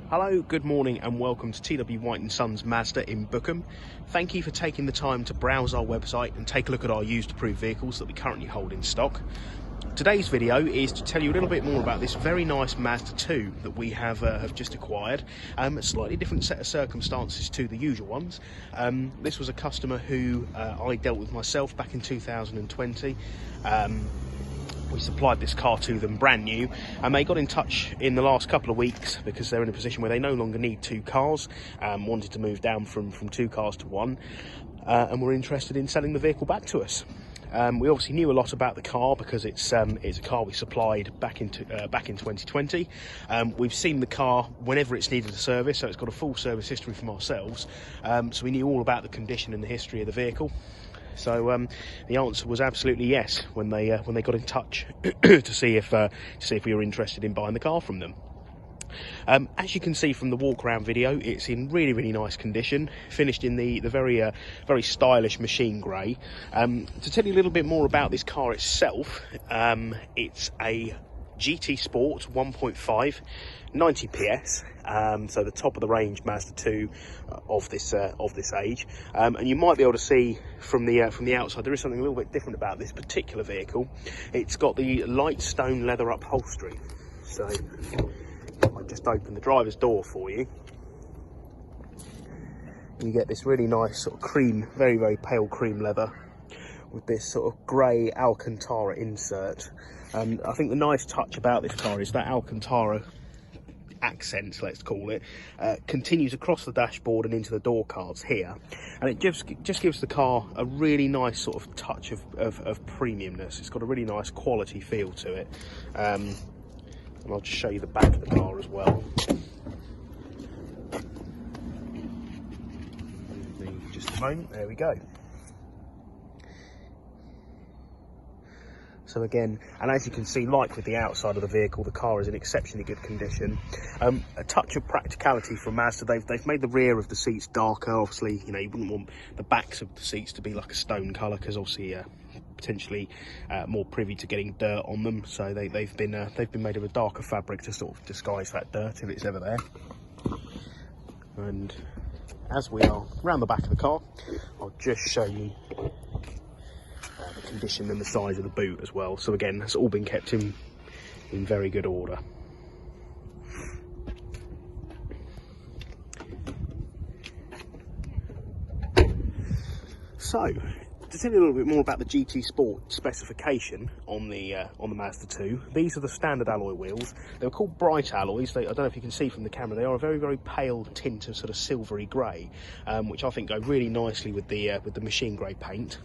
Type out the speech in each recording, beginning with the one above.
Hello, good morning and welcome to TW White & Sons Mazda in Bookham. Thank you for taking the time to browse our website and take a look at our used approved vehicles that we currently hold in stock. Today's video is to tell you a little bit more about this very nice Mazda 2 that we have just acquired. A slightly different set of circumstances to the usual ones. This was a customer who I dealt with myself back in 2020. We supplied this car to them brand new, and they got in touch in the last couple of weeks because they're in a position where they no longer need two cars, wanted to move down from two cars to one, and were interested in selling the vehicle back to us. We obviously knew a lot about the car because it's a car we supplied back in 2020. We've seen the car whenever it's needed a service, so it's got a full service history from ourselves. So we knew all about the condition and the history of the vehicle. So the answer was absolutely yes when they got in touch to see if we were interested in buying the car from them. As you can see from the walk around video, it's in really nice condition, finished in the very stylish machine grey. To tell you a little bit more about this car itself, it's a GT Sport 1.5 90 PS, so the top of the range Mazda 2 of this age, and you might be able to see from the outside there is something a little bit different about this particular vehicle. It's got the light stone leather upholstery. So I just open the driver's door for you. You get this really nice sort of cream, very pale cream leather with this sort of grey Alcantara insert. I think the nice touch about this car is that Alcantara accent, let's call it, continues across the dashboard and into the door cards here, and it just gives the car a really nice sort of touch of premiumness. It's got a really nice quality feel to it, and I'll just show you the back of the car as well. Just a moment, there we go. So again, and as you can see, like with the outside of the vehicle, the car is in exceptionally good condition. A touch of practicality from Mazda, they've made the rear of the seats darker. Obviously, you know, you wouldn't want the backs of the seats to be like a stone colour, because obviously potentially more privy to getting dirt on them. So they've been made of a darker fabric to sort of disguise that dirt if it's ever there. And as we are round the back of the car, I'll just show you the condition and the size of the boot as well. So again, that's all been kept in very good order. So to tell you a little bit more about the GT Sport specification on the Mazda 2, these are the standard alloy wheels. They're called bright alloys. I don't know if you can see from the camera, they are a very pale tint of sort of silvery grey, which I think go really nicely with the machine grey paint.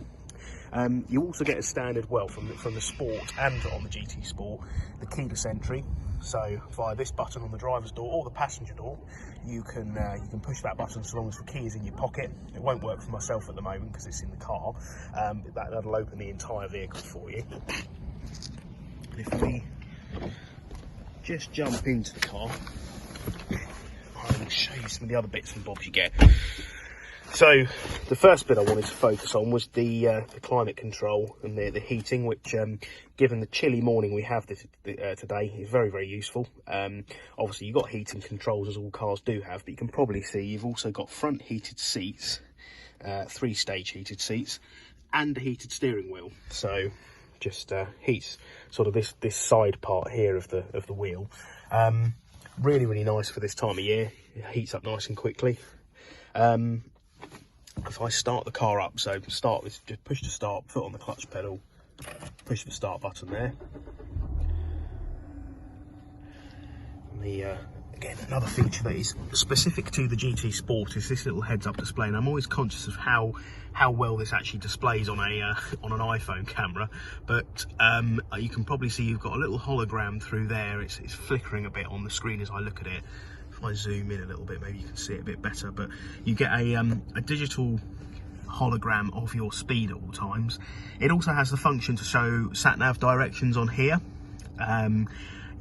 You also get a standard, well, from the Sport and on the GT Sport, the keyless entry. So via this button on the driver's door or the passenger door, you can push that button so long as the key is in your pocket. It won't work for myself at the moment because it's in the car. That'll open the entire vehicle for you. And if we just jump into the car, I'll show you some of the other bits and bobs you get. So the first bit I wanted to focus on was the climate control and the heating, which given the chilly morning we have today is very useful. Obviously you've got heating controls as all cars do have, but you can probably see you've also got front heated seats, 3-stage heated seats, and a heated steering wheel. So just heats sort of this side part here of the wheel. Really nice for this time of year. It heats up nice and quickly. If I start the car up, so start with just push to start, foot on the clutch pedal, push the start button there. And again, another feature that is specific to the GT Sport is this little heads-up display, and I'm always conscious of how well this actually displays on an iPhone camera, but you can probably see you've got a little hologram through there. It's flickering a bit on the screen as I look at it. If I zoom in a little bit, maybe you can see it a bit better, but you get a digital hologram of your speed at all times. It also has the function to show sat-nav directions on here.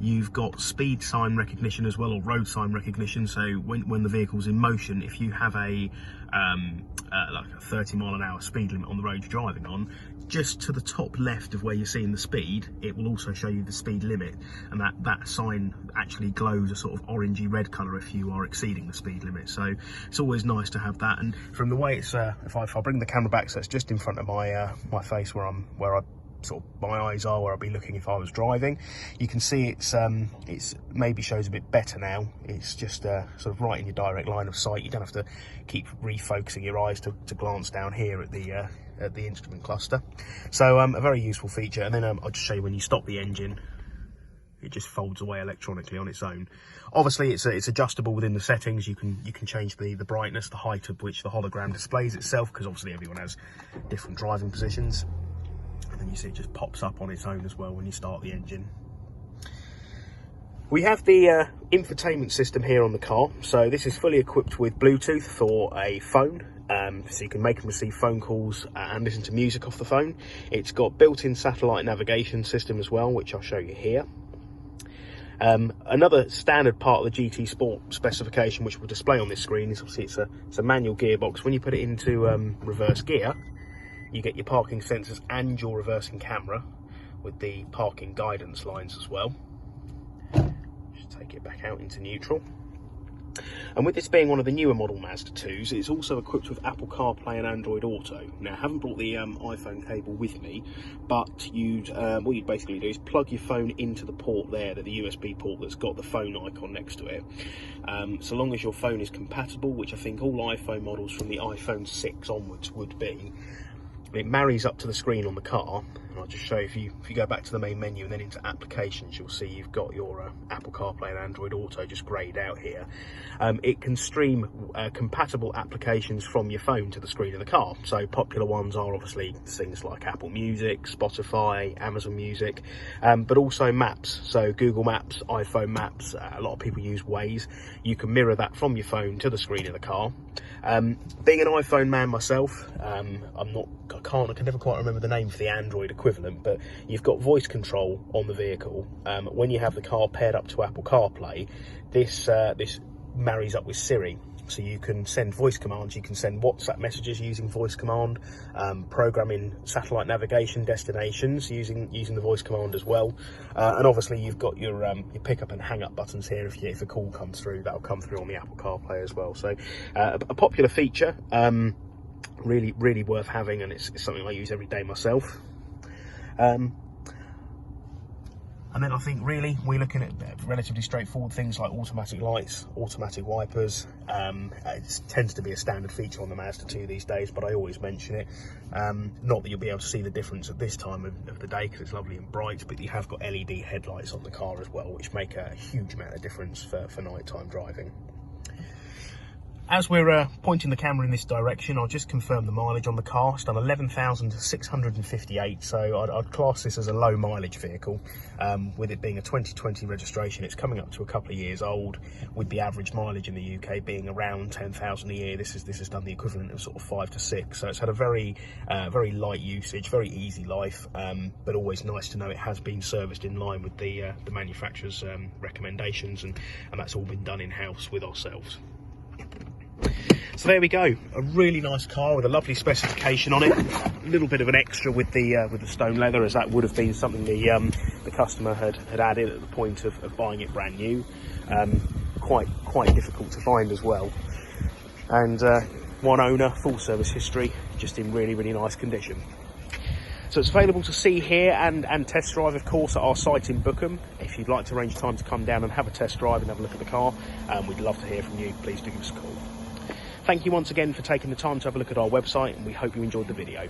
You've got speed sign recognition as well, or road sign recognition. So when the vehicle's in motion, if you have like a 30-mile-an-hour speed limit on the road you're driving on, just to the top left of where you're seeing the speed, it will also show you the speed limit, and that sign actually glows a sort of orangey red colour if you are exceeding the speed limit. So it's always nice to have that. And from the way it's, if I bring the camera back so it's just in front of my my face where I sort of my eyes are, where I'd be looking if I was driving, you can see it's maybe shows a bit better now. It's just sort of right in your direct line of sight. You don't have to keep refocusing your eyes to glance down here at the instrument cluster. So a very useful feature. And then I'll just show you when you stop the engine, it just folds away electronically on its own. Obviously it's adjustable within the settings. You can change the brightness, the height at which the hologram displays itself, because obviously everyone has different driving positions. And then you see it just pops up on its own as well when you start the engine. We have the infotainment system here on the car. So this is fully equipped with Bluetooth for a phone. So you can make and receive phone calls and listen to music off the phone. It's got built-in satellite navigation system as well, which I'll show you here. Another standard part of the GT Sport specification, which will display on this screen, is obviously it's a manual gearbox. When you put it into reverse gear, you get your parking sensors and your reversing camera with the parking guidance lines as well. Just take it back out into neutral. And with this being one of the newer model Mazda 2s, it's also equipped with Apple CarPlay and Android Auto. Now, I haven't brought the iPhone cable with me, but what you'd basically do is plug your phone into the port there, the USB port that's got the phone icon next to it. So long as your phone is compatible, which I think all iPhone models from the iPhone 6 onwards would be, it marries up to the screen on the car. And I'll just show you, if you go back to the main menu and then into applications, you'll see you've got your Apple CarPlay and Android Auto just greyed out here. It can stream compatible applications from your phone to the screen of the car. So popular ones are obviously things like Apple Music, Spotify, Amazon Music, but also maps. So Google Maps, iPhone Maps, a lot of people use Waze. You can mirror that from your phone to the screen of the car. Being an iPhone man myself, I can never quite remember the name for the Android equivalent, but you've got voice control on the vehicle. When you have the car paired up to Apple CarPlay, this marries up with Siri. So you can send voice commands, you can send WhatsApp messages using voice command, programming satellite navigation destinations using the voice command as well. And obviously you've got your pick up and hang up buttons here. If a call comes through, that'll come through on the Apple CarPlay as well. So a popular feature, really worth having, and it's something I use every day myself. And then I think really we're looking at relatively straightforward things like automatic lights, automatic wipers. It tends to be a standard feature on the Mazda 2 these days, but I always mention it. Not that you'll be able to see the difference at this time of the day because it's lovely and bright, but you have got LED headlights on the car as well, which make a huge amount of difference for nighttime driving. As we're pointing the camera in this direction, I'll just confirm the mileage on the car. It's done 11,658, so I'd class this as a low mileage vehicle. With it being a 2020 registration, it's coming up to a couple of years old, with the average mileage in the UK being around 10,000 a year. This has done the equivalent of sort of 5 to 6, so it's had a very light usage, very easy life, but always nice to know it has been serviced in line with the manufacturer's recommendations, and that's all been done in-house with ourselves. So there we go, a really nice car with a lovely specification on it. A little bit of an extra with the stone leather, as that would have been something the customer had added at the point of buying it brand new. Quite difficult to find as well. And one owner, full service history, just in really nice condition. So it's available to see here and test drive, of course, at our site in Bookham. If you'd like to arrange time to come down and have a test drive and have a look at the car, we'd love to hear from you. Please do give us a call. Thank you once again for taking the time to have a look at our website, and we hope you enjoyed the video.